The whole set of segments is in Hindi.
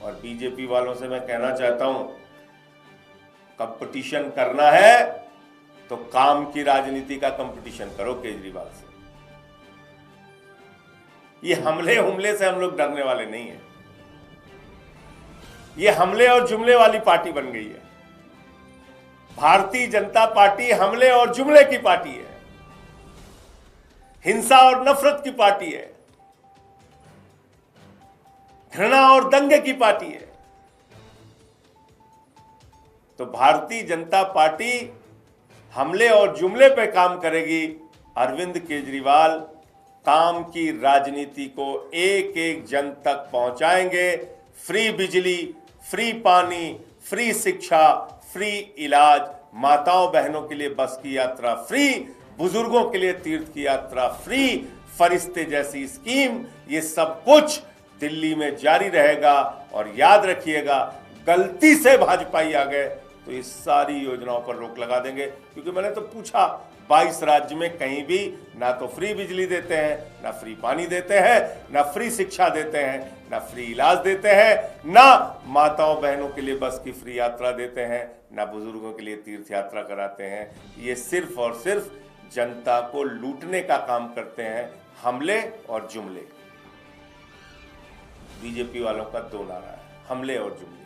और बीजेपी वालों से मैं कहना चाहता हूं, कंपटीशन करना है तो काम की राजनीति का कंपटीशन करो केजरीवाल से। ये हमले से हम लोग डरने वाले नहीं है। ये हमले और जुमले वाली पार्टी बन गई है। भारतीय जनता पार्टी हमले और जुमले की पार्टी है, हिंसा और नफरत की पार्टी है, घृणा और दंगे की पार्टी है। तो भारतीय जनता पार्टी हमले और जुमले पे काम करेगी। अरविंद केजरीवाल काम की राजनीति को एक एक जन तक पहुंचाएंगे। फ्री बिजली, फ्री पानी, फ्री शिक्षा, फ्री इलाज, माताओं बहनों के लिए बस की यात्रा फ्री, बुजुर्गों के लिए तीर्थ की यात्रा फ्री, फरिश्ते जैसी स्कीम, ये सब कुछ दिल्ली में जारी रहेगा। और याद रखिएगा, गलती से भाजपाई आ गए तो इस सारी योजनाओं पर रोक लगा देंगे। क्योंकि मैंने तो पूछा, 22 राज्य में कहीं भी ना तो फ्री बिजली देते हैं, ना फ्री पानी देते हैं, ना फ्री शिक्षा देते हैं, ना फ्री इलाज देते हैं, ना माताओं बहनों के लिए बस की फ्री यात्रा देते हैं, ना बुजुर्गों के लिए तीर्थ यात्रा कराते हैं। ये सिर्फ और सिर्फ जनता को लूटने का काम करते हैं, हमले और जुमले। बीजेपी वालों का दो नारा है, हमले और जुमले।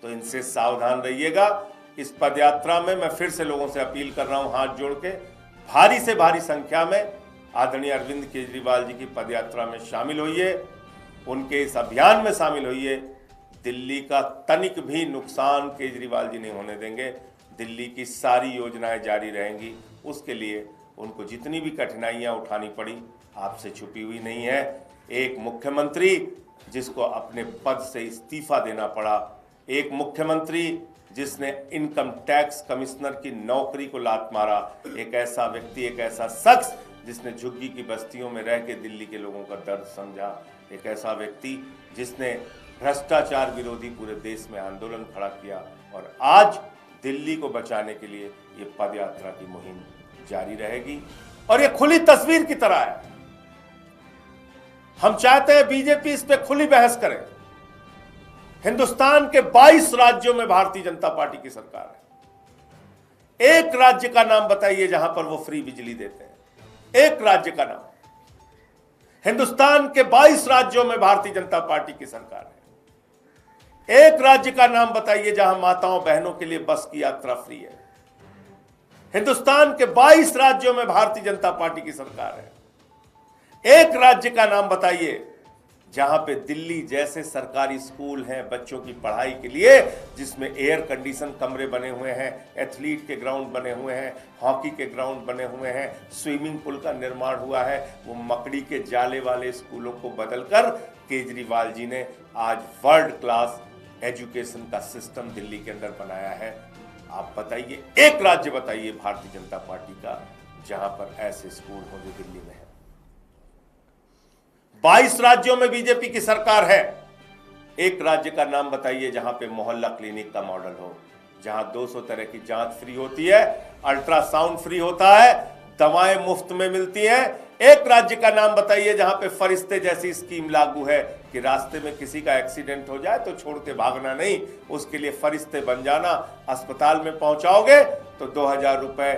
तो इनसे सावधान रहिएगा। इस पदयात्रा में मैं फिर से लोगों से अपील कर रहा हूं, हाथ जोड़ के, भारी से भारी संख्या में आदरणीय अरविंद केजरीवाल जी की पदयात्रा में शामिल होइए, उनके इस अभियान में शामिल होइए। दिल्ली का तनिक भी नुकसान केजरीवाल जी नहीं होने देंगे। दिल्ली की सारी योजनाएं जारी रहेंगी। उसके लिए उनको जितनी भी कठिनाइयां उठानी पड़ी, आपसे छुपी हुई नहीं है। एक मुख्यमंत्री जिसको अपने पद से इस्तीफा देना पड़ा, एक मुख्यमंत्री जिसने इनकम टैक्स कमिश्नर की नौकरी को लात मारा, एक ऐसा व्यक्ति, एक ऐसा शख्स जिसने झुग्गी की बस्तियों में रह के दिल्ली के लोगों का दर्द समझा, एक ऐसा व्यक्ति जिसने भ्रष्टाचार विरोधी पूरे देश में आंदोलन खड़ा किया। और आज दिल्ली को बचाने के लिए ये पदयात्रा की मुहिम जारी रहेगी। और ये खुली तस्वीर की तरह है। हम चाहते हैं बीजेपी इस पे खुली बहस करे। हिंदुस्तान के 22 राज्यों में भारतीय जनता पार्टी की सरकार है। एक राज्य का नाम बताइए जहां पर वो फ्री बिजली देते हैं। एक राज्य का नाम। हिंदुस्तान के 22 राज्यों में भारतीय जनता पार्टी की सरकार है। एक राज्य का नाम बताइए जहां माताओं बहनों के लिए बस की यात्रा फ्री है। हिंदुस्तान के 22 राज्यों में भारतीय जनता पार्टी की सरकार है। एक राज्य का नाम बताइए जहां पे दिल्ली जैसे सरकारी स्कूल हैं बच्चों की पढ़ाई के लिए, जिसमें एयर कंडीशन कमरे बने हुए हैं, एथलीट के ग्राउंड बने हुए हैं, हॉकी के ग्राउंड बने हुए हैं, स्विमिंग पूल का निर्माण हुआ है। वो मकड़ी के जाले वाले स्कूलों को बदलकर केजरीवाल जी ने आज वर्ल्ड क्लास एजुकेशन का सिस्टम दिल्ली के अंदर बनाया है। आप बताइए, एक राज्य बताइए भारतीय जनता पार्टी का जहां पर ऐसे स्कूल हो जो दिल्ली में है। 22 राज्यों में बीजेपी की सरकार है। एक राज्य का नाम बताइए जहां पे मोहल्ला क्लिनिक का मॉडल हो, जहां 200 तरह की जांच फ्री होती है, अल्ट्रासाउंड फ्री होता है, दवाएं मुफ्त में मिलती हैं। एक राज्य का नाम बताइए जहां पे फरिश्ते जैसी स्कीम लागू है कि रास्ते में किसी का एक्सीडेंट हो जाए तो छोड़ के भागना नहीं, उसके लिए फरिश्ते बन जाना। अस्पताल में पहुंचाओगे तो 2000 रुपए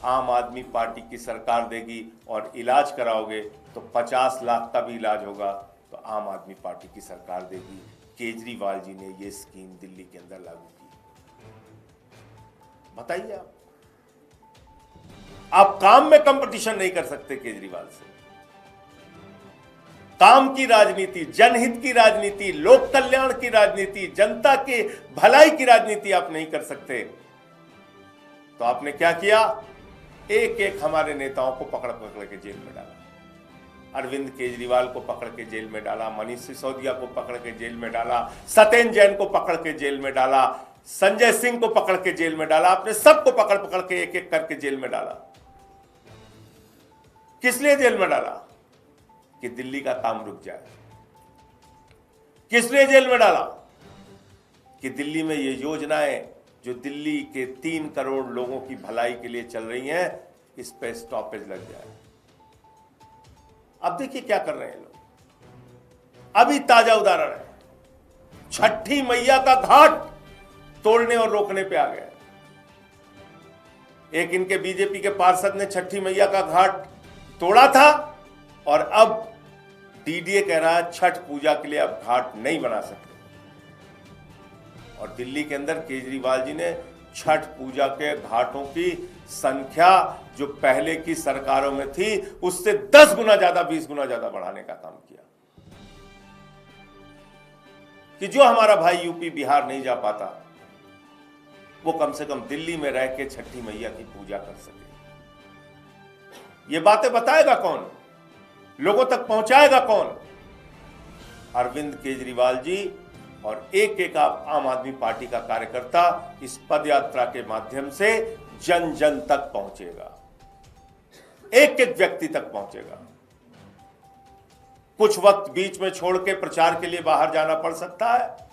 आम आदमी पार्टी की सरकार देगी, और इलाज कराओगे तो 50 लाख का भी इलाज होगा तो आम आदमी पार्टी की सरकार देगी। केजरीवाल जी ने ये स्कीम दिल्ली के अंदर लागू की। बताइए, आप काम में कंपटीशन नहीं कर सकते केजरीवाल से। काम की राजनीति, जनहित की राजनीति, लोक कल्याण की राजनीति, जनता के भलाई की राजनीति आप नहीं कर सकते। तो आपने क्या किया? एक एक हमारे नेताओं को पकड़ पकड़ के जेल में डाला। अरविंद केजरीवाल को पकड़ के जेल में डाला, मनीष सिसोदिया को पकड़ के जेल में डाला, सत्येंद्र जैन को पकड़ के जेल में डाला, संजय सिंह को पकड़ के जेल में डाला। आपने सबको पकड़ पकड़ के एक एक करके जेल में डाला। किस लिए जेल में डाला? कि दिल्ली का काम रुक जाए। किस लिए जेल में डाला? कि दिल्ली में ये योजनाएं जो दिल्ली के 3 करोड़ लोगों की भलाई के लिए चल रही हैं, इस पे स्टॉपेज लग जाए। अब देखिए क्या कर रहे हैं लोग। अभी ताजा उदाहरण है, छठी मैया का घाट तोड़ने और रोकने पे आ गया। एक इनके बीजेपी के पार्षद ने छठी मैया का घाट तोड़ा था और अब डीडीए कह रहा है छठ पूजा के लिए अब घाट नहीं बना सकते। और दिल्ली के अंदर केजरीवाल जी ने छठ पूजा के घाटों की संख्या जो पहले की सरकारों में थी उससे 10 गुना ज्यादा, 20 गुना ज्यादा बढ़ाने का काम किया कि जो हमारा भाई यूपी बिहार नहीं जा पाता वो कम से कम दिल्ली में रह के छठी मैया की पूजा कर सके। ये बातें बताएगा कौन, लोगों तक पहुंचाएगा कौन? अरविंद केजरीवाल जी और एक एक आम आदमी पार्टी का कार्यकर्ता इस पदयात्रा के माध्यम से जन जन तक पहुंचेगा, एक एक व्यक्ति तक पहुंचेगा। कुछ वक्त बीच में छोड़ के प्रचार के लिए बाहर जाना पड़ सकता है,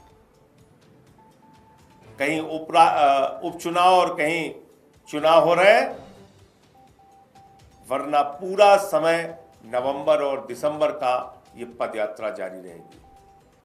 कहीं उपचुनाव और कहीं चुनाव हो रहे हैं, वरना पूरा समय नवंबर और दिसंबर का ये पदयात्रा जारी रहेगी।